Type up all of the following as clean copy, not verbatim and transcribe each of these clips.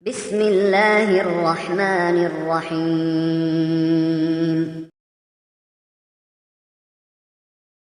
بسم اللہ الرحمن الرحیم۔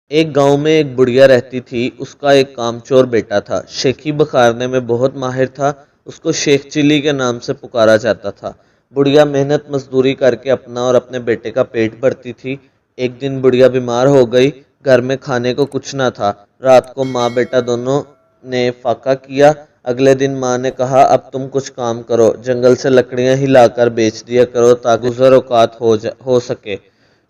ایک گاؤں میں ایک بڑھیا رہتی تھی۔ اس کا ایک کامچور بیٹا تھا۔ شیخی بخارنے میں بہت ماہر تھا۔ اس کو شیخ چلی کے نام سے پکارا جاتا تھا۔ بڑھیا محنت مزدوری کر کے اپنا اور اپنے بیٹے کا پیٹ بھرتی تھی۔ ایک دن بڑھیا بیمار ہو گئی۔ گھر میں کھانے کو کچھ نہ تھا۔ رات کو ماں بیٹا دونوں نے فاقہ کیا۔ اگلے دن ماں نے کہا اب تم کچھ کام کرو، جنگل سے لکڑیاں ہی لا کر بیچ دیا کرو تاکہ گزر اوقات ہو سکے۔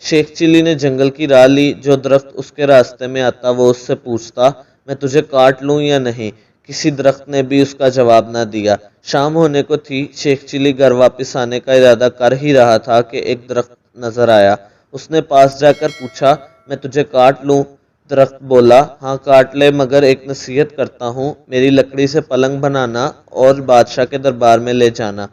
شیخ چلی نے جنگل کی راہ لی۔ جو درخت اس کے راستے میں آتا وہ اس سے پوچھتا میں تجھے کاٹ لوں یا نہیں۔ کسی درخت نے بھی اس کا جواب نہ دیا۔ شام ہونے کو تھی۔ شیخ چلی گھر واپس آنے کا ارادہ کر ہی رہا تھا کہ ایک درخت نظر آیا۔ اس نے پاس جا کر پوچھا میں تجھے کاٹ لوں؟ درخت بولا ہاں کاٹ لے، مگر ایک نصیحت کرتا ہوں، میری لکڑی سے پلنگ بنانا اور بادشاہ کے دربار میں لے جانا۔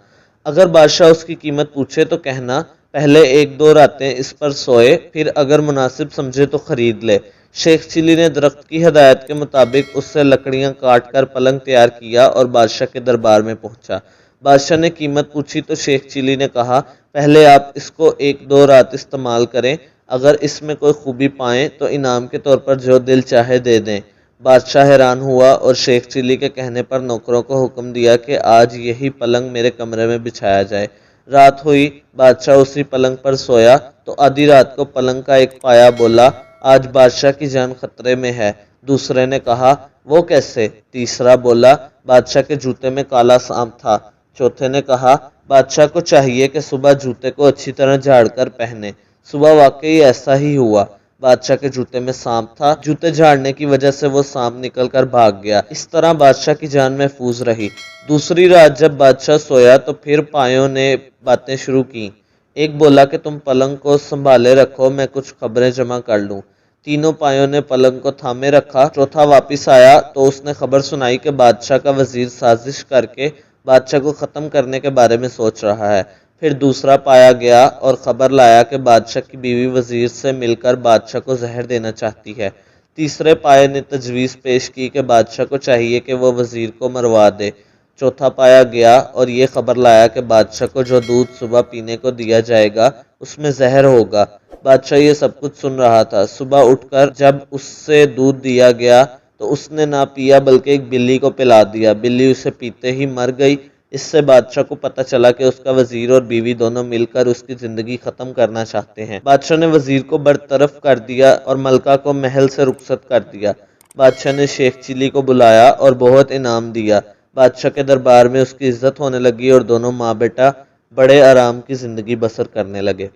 اگر بادشاہ اس کی قیمت پوچھے تو کہنا پہلے ایک دو راتیں اس پر سوئے، پھر اگر مناسب سمجھے تو خرید لے۔ شیخ چلی نے درخت کی ہدایت کے مطابق اس سے لکڑیاں کاٹ کر پلنگ تیار کیا اور بادشاہ کے دربار میں پہنچا۔ بادشاہ نے قیمت پوچھی تو شیخ چلی نے کہا پہلے آپ اس کو ایک دو رات استعمال کریں، اگر اس میں کوئی خوبی پائیں تو انعام کے طور پر جو دل چاہے دے دیں۔ بادشاہ حیران ہوا اور شیخ چلی کے کہنے پر نوکروں کو حکم دیا کہ آج یہی پلنگ میرے کمرے میں بچھایا جائے۔ رات ہوئی، بادشاہ اسی پلنگ پر سویا تو آدھی رات کو پلنگ کا ایک پایا بولا آج بادشاہ کی جان خطرے میں ہے۔ دوسرے نے کہا وہ کیسے؟ تیسرا بولا بادشاہ کے جوتے میں کالا سانپ تھا۔ چوتھے نے کہا بادشاہ کو چاہیے کہ صبح جوتے کو اچھی طرح جھاڑ کر پہنے۔ صبح واقعی ایسا ہی ہوا۔ بادشاہ کے جوتے میں سانپ تھا۔ جوتے جھاڑنے کی وجہ سے وہ سانپ نکل کر بھاگ گیا۔ اس طرح بادشاہ کی جان محفوظ رہی۔ دوسری رات جب بادشاہ سویا تو پھر پایوں نے باتیں شروع کی۔ ایک بولا کہ تم پلنگ کو سنبھالے رکھو، میں کچھ خبریں جمع کر لوں۔ تینوں پایوں نے پلنگ کو تھامے رکھا۔ چوتھا واپس آیا تو اس نے خبر سنائی کہ بادشاہ کا وزیر سازش کر کے بادشاہ کو ختم کرنے کے بارے میں سوچ رہا ہے۔ پھر دوسرا پایا گیا اور خبر لایا کہ بادشاہ کی بیوی وزیر سے مل کر بادشاہ کو زہر دینا چاہتی ہے۔ تیسرے پائے نے تجویز پیش کی کہ بادشاہ کو چاہیے کہ وہ وزیر کو مروا دے۔ چوتھا پایا گیا اور یہ خبر لایا کہ بادشاہ کو جو دودھ صبح پینے کو دیا جائے گا اس میں زہر ہوگا۔ بادشاہ یہ سب کچھ سن رہا تھا۔ صبح اٹھ کر جب اس سے دودھ دیا گیا تو اس نے نہ پیا بلکہ ایک بلی کو پلا دیا۔ بلی اسے پیتے ہی مر گئی۔ اس سے بادشاہ کو پتہ چلا کہ اس کا وزیر اور بیوی دونوں مل کر اس کی زندگی ختم کرنا چاہتے ہیں۔ بادشاہ نے وزیر کو برطرف کر دیا اور ملکہ کو محل سے رخصت کر دیا۔ بادشاہ نے شیخ چلی کو بلایا اور بہت انعام دیا۔ بادشاہ کے دربار میں اس کی عزت ہونے لگی اور دونوں ماں بیٹا بڑے آرام کی زندگی بسر کرنے لگے۔